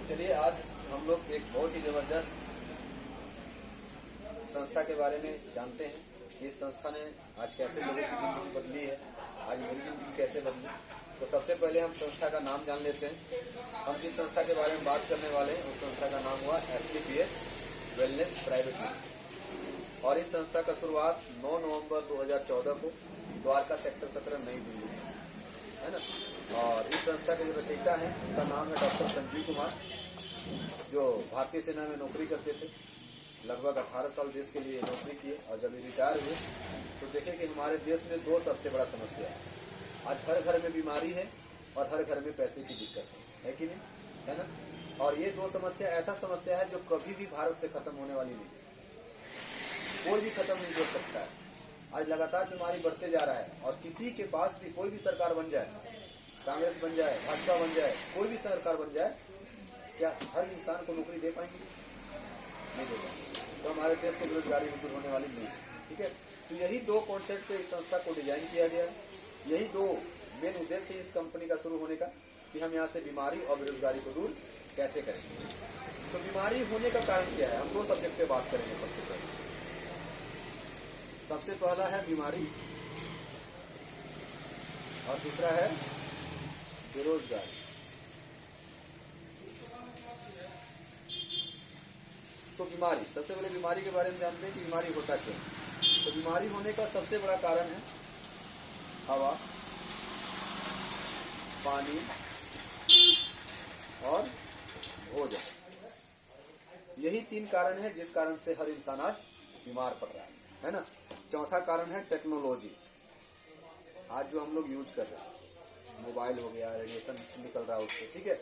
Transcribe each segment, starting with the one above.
चलिए आज हम लोग एक बहुत ही जबरदस्त संस्था के बारे में जानते हैं। इस संस्था ने आज कैसे लोगों की जिंदगी बदली है, आज मेरी जिंदगी कैसे बदली। तो सबसे पहले हम संस्था का नाम जान लेते हैं। हम जिस संस्था के बारे में बात करने वाले हैं उस संस्था का नाम हुआ SPPS वेलनेस प्राइवेट लिमिटेड। और इस संस्था का शुरुआत 9 नवंबर 2014 को द्वारका सेक्टर 17 नई दिल्ली में, है ना। और इस संस्था के जो रचयिता हैं उनका नाम है डॉक्टर संजीव कुमार, जो भारतीय सेना में नौकरी करते थे। लगभग 18 साल देश के लिए नौकरी किए और जब ये रिटायर हुए तो देखे कि हमारे देश में दो सबसे बड़ा समस्या है। आज हर घर में बीमारी है और हर घर में पैसे की दिक्कत है कि नहीं, है ना। और ये दो समस्या ऐसा समस्या है जो कभी भी भारत से खत्म होने वाली नहीं, कोई भी खत्म नहीं कर सकता है। आज लगातार बीमारी बढ़ते जा रहा है और किसी के पास भी कोई भी सरकार बन जाए, कांग्रेस बन जाए, भाजपा बन जाए, कोई भी सरकार बन जाए, क्या हर इंसान को नौकरी दे पाएंगे? नहीं दे पाएंगे। तो हमारे देश से बेरोजगारी दूर होने वाली नहीं है, ठीक है। तो यही दो कॉन्सेप्ट पे इस संस्था को डिजाइन किया गया है। यही दो मेन उद्देश्य इस कंपनी का शुरू होने का कि हम यहाँ से बीमारी और बेरोजगारी को दूर कैसे करेंगे। तो बीमारी होने का कारण क्या है, हम दो सब्जेक्ट पे बात करेंगे। सबसे पहला है बीमारी और दूसरा है बेरोजगारी। तो बीमारी, सबसे पहले बीमारी के बारे में जानते हैं कि बीमारी होता क्या है। तो बीमारी होने का सबसे बड़ा कारण है हवा, पानी और भोजन। यही तीन कारण है जिस कारण से हर इंसान आज बीमार पड़ रहा है ना। चौथा कारण है टेक्नोलॉजी। आज जो हम लोग यूज कर रहे हैं, मोबाइल हो गया, रेडिएशन निकल रहा है उससे, ठीक है।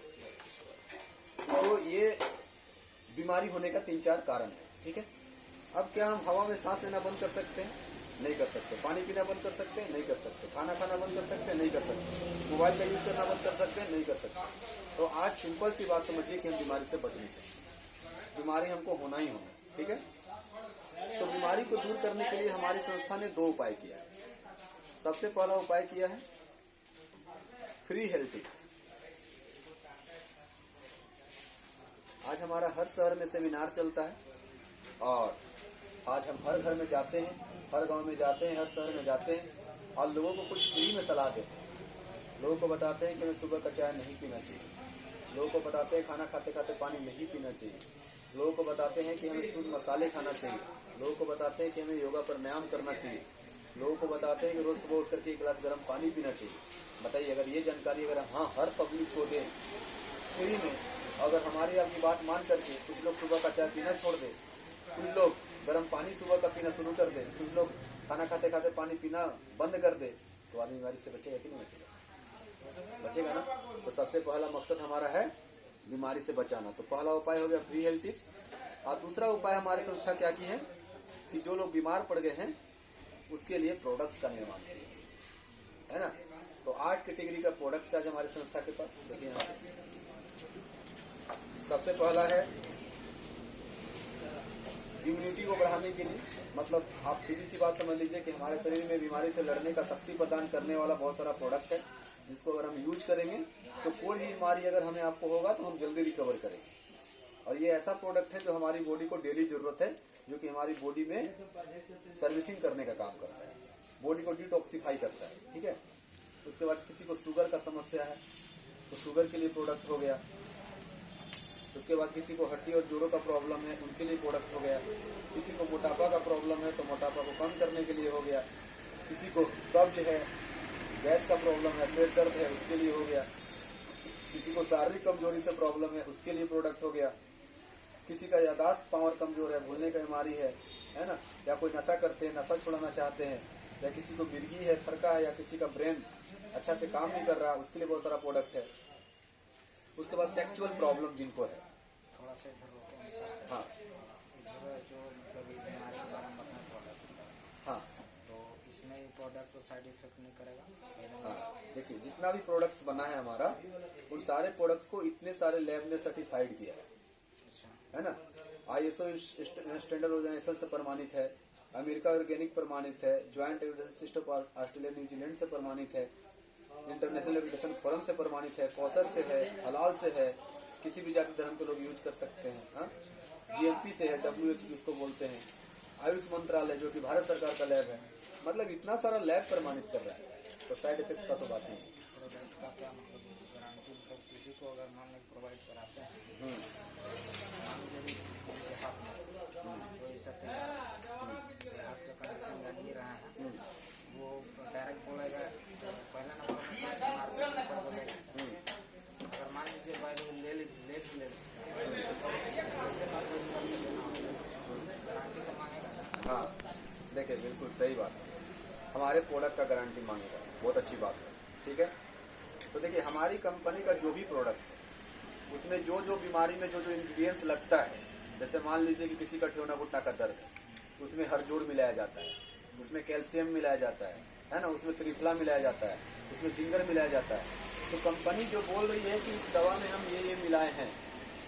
तो ये बीमारी होने का 3-4 कारण है, ठीक है। अब क्या हम हवा में सांस लेना बंद कर सकते हैं? नहीं कर सकते। पानी पीना बंद कर सकते हैं? नहीं कर सकते। खाना खाना बंद कर सकते हैं? नहीं कर सकते। मोबाइल का यूज करना बंद कर सकते हैं? नहीं कर सकते। तो आज सिंपल सी बात समझिए कि हम बीमारी से बच नहीं सकते, बीमारी हमको होना ही होना, ठीक है। तो बीमारी को दूर करने के लिए हमारी संस्था ने 2 उपाय किया है। सबसे पहला उपाय किया है फ्री हेल्थ टिप्स। आज हमारा हर शहर में सेमिनार चलता है और आज हम हर घर में जाते हैं, हर गांव में जाते हैं, हर शहर में जाते हैं और लोगों को कुछ फ्री में सलाह देते हैं। लोगों को बताते हैं कि हमें सुबह का चाय नहीं पीना चाहिए। लोगों को बताते हैं खाना खाते खाते पानी नहीं पीना चाहिए। लोगों को बताते हैं कि हमें शुद्ध मसाले खाना चाहिए। लोगों को बताते हैं कि हमें योगा प्राणायाम करना चाहिए। लोगों को बताते हैं कि रोज सुबह उठ करके 1 गिलास गर्म पानी पीना चाहिए। बताइए, अगर ये जानकारी अगर हम हर पब्लिक को दें फ्री में, अगर हमारी आपकी बात मान करके कुछ लोग सुबह का चाय पीना छोड़ दे, कुछ लोग गर्म पानी सुबह का पीना शुरू कर दे, कुछ लोग खाना खाते खाते पानी पीना बंद कर दे, तो आदमी बीमारी से बचेगा कि नहीं बचेगा? बचेगा ना। तो सबसे पहला मकसद हमारा है बीमारी से बचाना। तो पहला उपाय हो गया फ्री हेल्थ टिप्स। और दूसरा उपाय हमारी संस्था क्या की है कि जो लोग बीमार पड़ गए हैं उसके लिए प्रोडक्ट्स का निर्माण किया है ना। तो 8 कैटेगरी का प्रोडक्ट्स आज हमारी संस्था के पास। देखिए यहाँ पे सबसे पहला है इम्यूनिटी को बढ़ाने के लिए, मतलब आप सीधी सी बात समझ लीजिए कि हमारे शरीर में बीमारी से लड़ने का शक्ति प्रदान करने वाला बहुत सारा प्रोडक्ट है, जिसको अगर हम यूज करेंगे तो कोई भी बीमारी अगर हमें आपको होगा तो हम जल्दी रिकवर करेंगे। और ये ऐसा प्रोडक्ट है जो हमारी बॉडी को डेली जरूरत है, जो कि हमारी बॉडी में सर्विसिंग करने का काम करता है, बॉडी को डिटॉक्सिफाई करता है, ठीक है। उसके बाद किसी को शुगर का समस्या है तो शुगर के लिए प्रोडक्ट हो गया। उसके बाद किसी को हड्डी और जोड़ों का प्रॉब्लम है, उनके लिए प्रोडक्ट हो गया। किसी को मोटापा का प्रॉब्लम है तो मोटापा को कम करने के लिए हो गया। किसी को कब्ज है, गैस का प्रॉब्लम है, पेट दर्द है, उसके लिए हो गया। किसी को शारीरिक कमजोरी से प्रॉब्लम है, उसके लिए प्रोडक्ट हो गया। किसी का यादाश्त पावर कमजोर है, भूलने की बीमारी है ना, या कोई नशा करते हैं, नशा छुड़ाना चाहते हैं, या किसी को मिर्गी है, फरका है, या किसी का ब्रेन अच्छा से काम नहीं कर रहा, उसके लिए बहुत सारा प्रोडक्ट है। उसके बाद सेक्सुअल प्रॉब्लम जिनको है, थोड़ा सा इधर रोके हैं सर। हाँ इधर जो मतलब बीमारी के बारे में बताना प्रोडक्ट, हाँ तो इसमें ये प्रोडक्ट को साइड इफेक्ट नहीं करेगा? हाँ, देखिए जितना भी प्रोडक्ट्स बना है हमारा, उन सारे प्रोडक्ट्स को इतने सारे लैब ने सर्टिफाइड किया है ना। ISO स्टैंडर्ड ऑर्गेनाइजेशन से प्रमाणित है, अमेरिका ऑर्गेनिक प्रमाणित है, joint evidence system Australia New Zealand से प्रमाणित है, इंटरनेशनल एविडेंस फोरम से प्रमाणित है, कौसर से है, हलाल से है, किसी भी जाति धर्म के लोग यूज कर सकते हैं। हाँ, GMP से है, WHO जिसको बोलते हैं, आयुष मंत्रालय जो कि भारत सरकार का लैब है, मतलब इतना सारा लैब प्रमाणित कर रहा है, तो साइड इफेक्ट का तो बात नहीं है। प्रोडक्ट का क्या मतलब गारंटी, मतलब किसी को अगर मान लो प्रोवाइड कराते हैं, मान लीजिए उनके हाथ में कोई ऐसा तैयार हाथ का कंडीशन लग ही रहा है, वो डायरेक्ट बोलेगा पहला नंबर मार्केट पर बोलेगा, अगर मान लीजिए भाई ले कैसे कंप्लेस करके देना होगा, गारंटी तो मांगेगा। हाँ, देखिए बिल्कुल सही बात है, हमारे प्रोडक्ट का गारंटी मांगेगा, बहुत अच्छी बात है। ठीक है, तो देखिए हमारी कंपनी का जो भी प्रोडक्ट है उसमें जो जो बीमारी में जो जो इंग्रेडिएंट्स लगता है, जैसे मान लीजिए कि किसी का ठेवना घुटना का दर्द है, उसमें हरजोड़ मिलाया जाता है, उसमें कैल्शियम मिलाया जाता है ना, उसमें त्रिफला मिलाया जाता है, उसमें जिंगर मिलाया जाता है। तो कंपनी जो बोल रही है कि इस दवा में हम ये मिलाए हैं,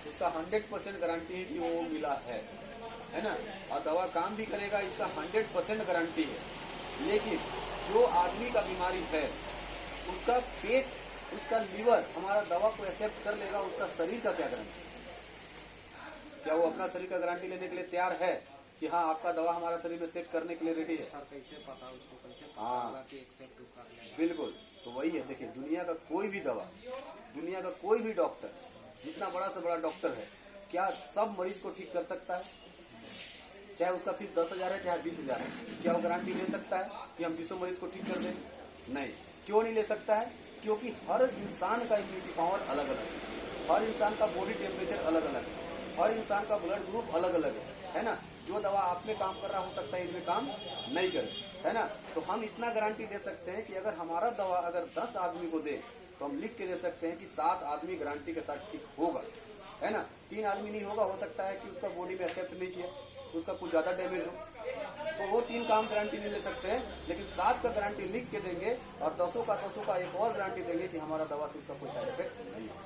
उसका 100% गारंटी है कि वो मिला है ना, और दवा काम भी करेगा, इसका 100% गारंटी है। लेकिन जो आदमी का बीमारी है, उसका पेट, उसका लीवर हमारा दवा को एक्सेप्ट कर लेगा, उसका शरीर का क्या गारंटी? क्या वो अपना शरीर का गारंटी लेने के लिए तैयार है कि हाँ आपका दवा हमारा शरीर में सेट करने के लिए रेडी है? सर कैसे पता, उसको कैसे पता हाँ, होगा कि एक्सेप्ट कर लेगा? बिल्कुल, तो वही है। देखिए दुनिया का कोई भी दवा, दुनिया का कोई भी डॉक्टर, जितना बड़ा से बड़ा डॉक्टर है, क्या सब मरीज को ठीक कर सकता है? चाहे उसका फीस 10,000 है चाहे 20,000 है, क्या वो गारंटी ले सकता है कि हम 20 मरीज को ठीक कर देंगे? नहीं। क्यों नहीं ले सकता है? क्योंकि हर इंसान का इम्यूनिटी पावर अलग अलग है, हर इंसान का बॉडी टेम्परेचर अलग अलग है, हर इंसान का ब्लड ग्रुप अलग अलग है ना। जो दवा आप में काम कर रहा हो सकता है इसमें काम नहीं करे, है ना। तो हम इतना गारंटी दे सकते हैं कि अगर हमारा दवा अगर 10 आदमी को दे तो हम लिख के दे सकते हैं कि 7 आदमी गारंटी के साथ ठीक होगा, है ना। 3 आदमी नहीं होगा, हो सकता है कि उसका बॉडी में एक्सेप्ट नहीं किया, उसका कुछ ज्यादा डैमेज हो, तो वो 3 काम गारंटी नहीं ले सकते हैं। लेकिन 7 का गारंटी लिख के देंगे और 10 का एक और गारंटी देंगे कि हमारा दवा से उसका कोई साइड इफेक्ट नहीं होगा।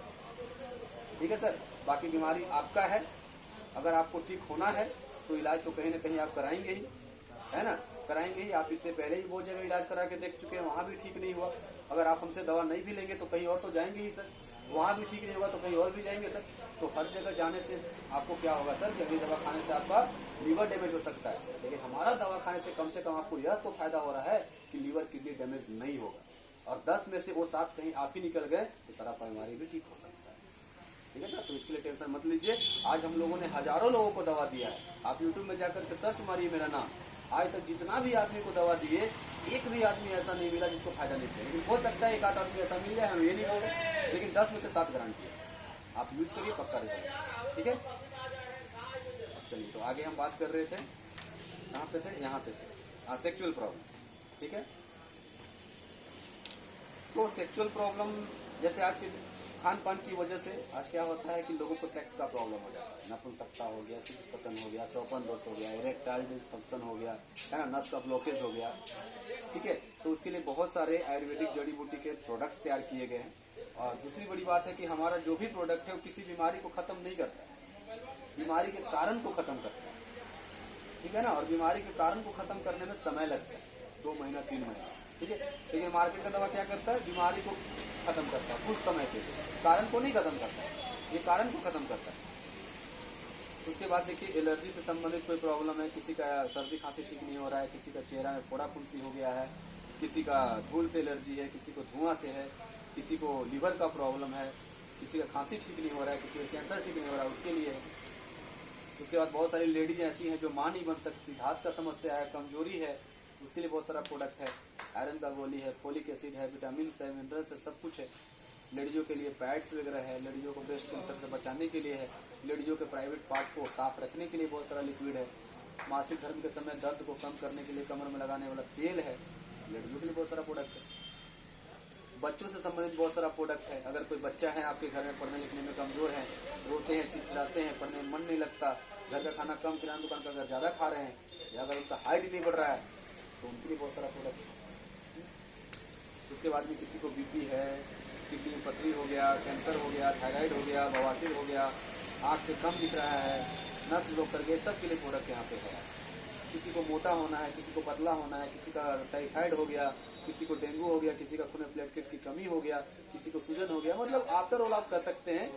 ठीक है सर, बाकी बीमारी आपका है, अगर आपको ठीक होना है तो इलाज तो कहीं ना कहीं आप कराएंगे ही, है ना, कराएंगे ही। आप इससे पहले ही बहुत जगह इलाज करा के देख चुके हैं, वहाँ भी ठीक नहीं हुआ। अगर आप हमसे दवा नहीं भी लेंगे तो कहीं और तो जाएंगे ही सर, वहाँ भी ठीक नहीं होगा तो कहीं और भी जाएंगे सर। तो हर जगह जाने से आपको क्या होगा सर, कि अभी दवा खाने से आपका लीवर डैमेज हो सकता है, लेकिन हमारा दवा खाने से कम आपको यह तो फायदा हो रहा है कि लीवर किडनी डैमेज नहीं होगा, और 10 में से वो 7 कहीं आप ही निकल गए तो सारा बीमारी भी ठीक हो सकता है। ठीक है सर, तो इसके लिए टेंशन मत लीजिए। आज हम लोगों ने हजारों लोगों को दवा दिया है, आप यूट्यूब में जाकर के सर्च मारिए मेरा नाम, आज तक जितना भी आदमी को दवा दिए, एक भी आदमी ऐसा नहीं मिला जिसको फायदा नहीं किया। लेकिन हो सकता है एक आध आदमी ऐसा मिल जाए, हम ये नहीं बोल रहे, लेकिन 10 में से 7 गारंटी है, आप यूज करिए, पक्का रिजल्ट। ठीक है, चलिए तो आगे हम बात कर रहे थे, कहाँ पे थे, यहाँ पे थे, सेक्सुअल प्रॉब्लम। ठीक है, तो सेक्सुअल प्रॉब्लम जैसे आज के खान पान की वजह से आज क्या होता है कि लोगों को सेक्स का प्रॉब्लम हो जाता है, नपुंसकता हो गया, शिशु पतन हो गया, शोपन दोष हो गया, इरेक्टाइल डिस्फंक्शन हो गया, है ना, नस का ब्लॉकेज हो गया। ठीक है, तो उसके लिए बहुत सारे आयुर्वेदिक जड़ी बूटी के प्रोडक्ट्स तैयार किए गए हैं। और दूसरी बड़ी बात है कि हमारा जो भी प्रोडक्ट है वो किसी बीमारी को खत्म नहीं करता है, बीमारी के कारण को खत्म करता है। ठीक है ना, और बीमारी के कारण को खत्म करने में समय लगता है, 2 महीना 3 महीना। ठीक है, लेकिन मार्केट का दवा क्या करता है, बीमारी को खत्म करता है कुछ समय के, कारण को नहीं खत्म करता है, ये कारण को खत्म करता है। उसके बाद देखिए एलर्जी से संबंधित कोई प्रॉब्लम है, किसी का सर्दी खांसी ठीक नहीं हो रहा है, किसी का चेहरा में फोड़ा फुंसी हो गया है, किसी का धूल से एलर्जी है, किसी को धुआं से है, किसी को लीवर का प्रॉब्लम है, किसी का खांसी ठीक नहीं हो रहा है, किसी का कैंसर ठीक नहीं हो रहा है, उसके लिए है। उसके बाद बहुत सारी लेडीज ऐसी हैं जो मां नहीं बन सकती, हाथ का समस्या है, कमजोरी है, उसके लिए बहुत सारा प्रोडक्ट है, आयरन का गोली है, फोलिक एसिड है, विटामिन है, मिनरल्स है, सब कुछ है। लड़कियों के लिए पैड्स वगैरह है, लड़कियों को ब्रेस्ट कैंसर से बचाने के लिए है, लड़कियों के प्राइवेट पार्ट को साफ रखने के लिए बहुत सारा लिक्विड है, मासिक धर्म के समय दर्द को कम करने के लिए कमर में लगाने वाला तेल है, लड़कियों के लिए बहुत सारा प्रोडक्ट है। बच्चों से संबंधित बहुत सारा प्रोडक्ट है। अगर कोई बच्चा है आपके घर में, पढ़ने लिखने में कमजोर है, रोते हैं, चिड़चिड़ाते हैं, पढ़ने में मन नहीं लगता, घर का खाना कम, किराना दुकान का अगर ज्यादा खा रहे हैं, या अगर उनका हाइट नहीं बढ़ रहा है, तो उनके लिए बहुत सारा प्रोडक्ट है। उसके बाद में किसी को बीपी है, किडनी में पथरी हो गया, कैंसर हो गया, थायराइड हो गया, बवासीर हो गया, आँख से कम दिख रहा है, नस ब्लॉक कर गए, सब के लिए प्रोडक्ट यहाँ पे है। किसी को मोटा होना है, किसी को पतला होना है, किसी का टाइफाइड हो गया, किसी को डेंगू हो गया, किसी का खून में प्लेटलेट की कमी हो गया, किसी को सूजन हो गया, मतलब आफ्टर ऑल आप कह सकते हैं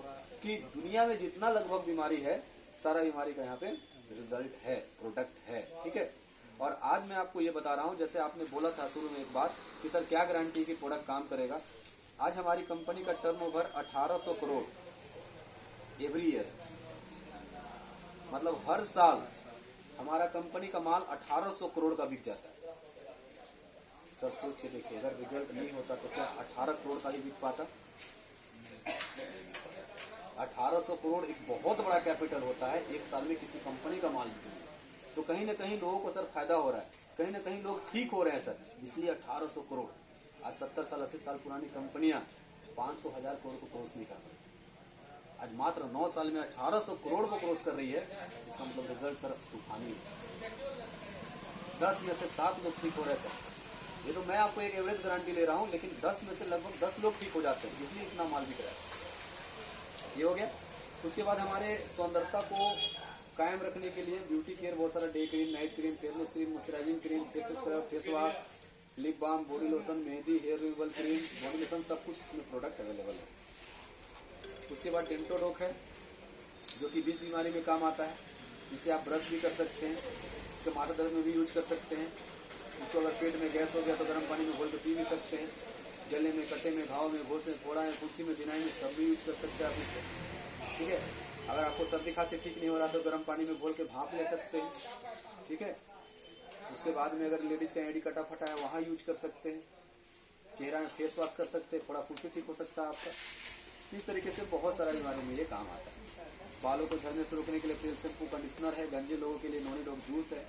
कि दुनिया में जितना लगभग बीमारी है, सारा बीमारी का यहाँ पे रिजल्ट है, प्रोडक्ट है। ठीक है, और आज मैं आपको ये बता रहा हूँ, जैसे आपने बोला था शुरू में एक बात कि सर क्या गारंटी है कि प्रोडक्ट काम करेगा। आज हमारी कंपनी का टर्नओवर 1800 करोड़ एवरी ईयर, मतलब हर साल हमारा कंपनी का माल 1800 करोड़ का बिक जाता है। सर सोच के देखिए, अगर रिजल्ट नहीं होता तो क्या 18 करोड़ का ही बिक पाता? 1800 करोड़ एक बहुत बड़ा कैपिटल होता है एक साल में किसी कंपनी का माल बिकने। तो कहीं ना कहीं लोगों को सर फायदा हो रहा है, कहीं ना कहीं लोग ठीक हो रहे हैं सर, इसलिए 1800 करोड़। आज 70 साल 80 साल पुरानी कंपनियां 500,000 करोड़ को क्रॉस नहीं कर रही, आज मात्र 9 साल में 1800 करोड़ को क्रॉस कर रही है। इसका मतलब रिजल्ट सर तूफानी है। 10 में से 7 लोग ठीक हो रहे हैं सर। ये तो मैं आपको एक एवरेज गारंटी ले रहा हूं, लेकिन 10 में से लगभग 10 लोग ठीक हो जाते हैं, इसलिए इतना माल बिक रहा है। ये हो गया। उसके बाद हमारे सौंदर्यता को कायम रखने के लिए ब्यूटी केयर, बहुत सारा day cream, night cream, fairness cream, moisturising cream, face scrub, face wash, lip balm, body lotion, mehndi, hair removal cream, body lotion, सब कुछ इसमें प्रोडक्ट अवेलेबल है। उसके बाद डेंटोडोक है, जो कि 20 बीमारी में काम आता है। इसे आप ब्रश भी कर सकते हैं, इसके माथा दर्द में भी यूज कर सकते हैं। इसको अगर पेट में गैस हो गया तो गर्म पानी में घोल के पी भी सकते हैं। गले में, कटे में, घाव में, घोंसे में, फोड़ा में, फुंसी में, दिनाई में, सब भी यूज कर सकते हैं आप इसको। ठीक है, अगर आपको सर्दी खांसी ठीक नहीं हो रहा तो गर्म पानी में घोल के भाप ले सकते हैं। ठीक है, उसके बाद में अगर लेडीज का एड़ी कटा फटा है वहाँ यूज कर सकते हैं। चेहरा में फेस वॉश कर सकते हैं, थोड़ा फुंसी ठीक हो सकता है आपका। इस तरीके से बहुत सारा बीमारी में ये काम आता है। बालों को झड़ने से रोकने के लिए तेल, शैम्पू, कंडीशनर है। गंजे लोगों के लिए नॉनी डॉग जूस है।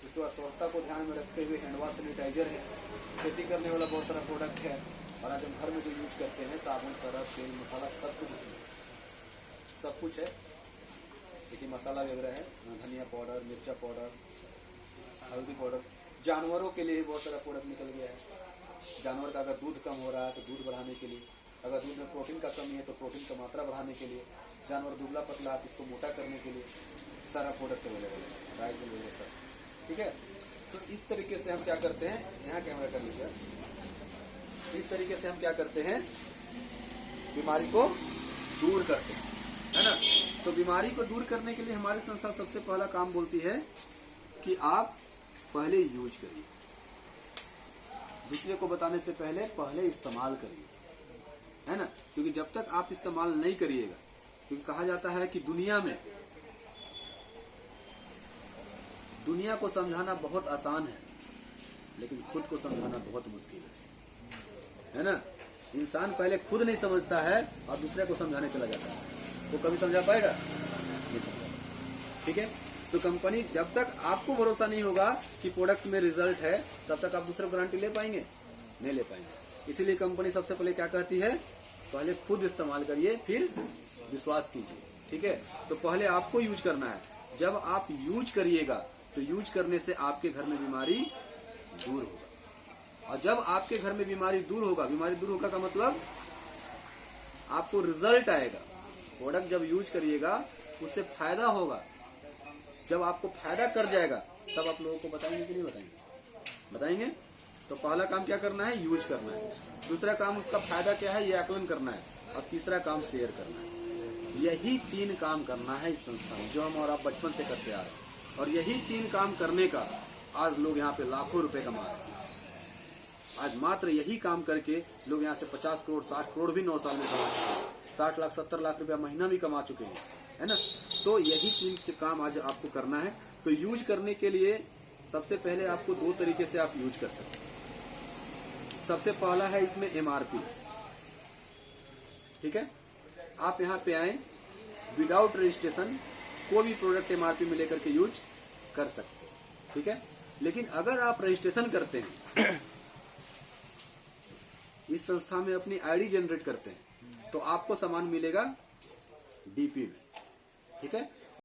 उसके बाद स्वच्छता को ध्यान में रखते हुए हैंड वॉश, सैनिटाइजर है। खेती करने वाला बहुत सारा प्रोडक्ट है। और आज हम घर में जो यूज करते हैं, साबुन, सरफ, तेल, मसाला, सब कुछ इसमें सब कुछ है। देखिए मसाला वगैरह है, धनिया पाउडर, मिर्चा पाउडर, हल्दी पाउडर। जानवरों के लिए भी बहुत सारा प्रोडक्ट निकल गया है। जानवर का अगर दूध कम हो रहा है तो दूध बढ़ाने के लिए, अगर दूध में प्रोटीन का कमी है तो प्रोटीन का मात्रा बढ़ाने के लिए, जानवर दुबला पतला है तो इसको मोटा करने के लिए सारा प्रोडक्ट अवेलेबल है, राइस वगैरह सब। ठीक है, तो इस तरीके से हम क्या करते हैं, यहाँ कैमरा कर लीजिए। इस तरीके से हम क्या करते हैं, बीमारी को दूर करते हैं, है ना। तो बीमारी को दूर करने के लिए हमारी संस्था सबसे पहला काम बोलती है कि आप पहले यूज करिए, दूसरे को बताने से पहले इस्तेमाल करिए, है ना। क्योंकि जब तक आप इस्तेमाल नहीं करिएगा, क्योंकि कहा जाता है कि दुनिया को समझाना बहुत आसान है, लेकिन खुद को समझाना बहुत मुश्किल है ना। इंसान पहले खुद नहीं समझता है और दूसरे को समझाने चला जाता है, वो कभी समझा पाएगा? नहीं समझा। ठीक है, तो कंपनी, जब तक आपको भरोसा नहीं होगा कि प्रोडक्ट में रिजल्ट है, तब तक आप दूसरे को गारंटी ले पाएंगे? नहीं ले पाएंगे। इसीलिए कंपनी सबसे पहले क्या कहती है, पहले खुद इस्तेमाल करिए, फिर विश्वास कीजिए। ठीक है, तो पहले आपको यूज करना है। जब आप यूज करिएगा तो यूज करने से आपके घर में बीमारी दूर होगा, और जब आपके घर में बीमारी दूर होगा का मतलब आपको रिजल्ट आएगा। प्रोडक्ट जब यूज करिएगा उससे फायदा होगा। जब आपको फायदा कर जाएगा तब आप लोगों को बताएंगे कि नहीं बताएंगे? बताएंगे। तो पहला काम क्या करना है, यूज करना है। दूसरा काम उसका फायदा क्या है ये आकलन करना है, और तीसरा काम शेयर करना है। यही 3 काम करना है इस संस्था में, जो हम और आप बचपन से करते आ रहे हैं। और यही 3 काम करने का आज लोग यहाँ पे लाखों रुपए कमा रहे हैं। आज मात्र यही काम करके लोग यहाँ से 50 करोड़ 60 करोड़ भी 9 साल में कमा चुके हैं, 60 लाख 70 लाख रुपया महीना भी कमा चुके हैं, है ना। तो यही 3 काम आज आपको करना है। तो यूज करने के लिए सबसे पहले आपको 2 तरीके से आप यूज कर सकते हैं। सबसे पहला है इसमें MRP। ठीक है, आप यहाँ पे आए, विदाउट रजिस्ट्रेशन कोई भी प्रोडक्ट MRP में लेकर के यूज कर सकते हैं। ठीक है, लेकिन अगर आप रजिस्ट्रेशन करते हैं, इस संस्था में अपनी ID जनरेट करते हैं, तो आपको सामान मिलेगा DP में। ठीक है,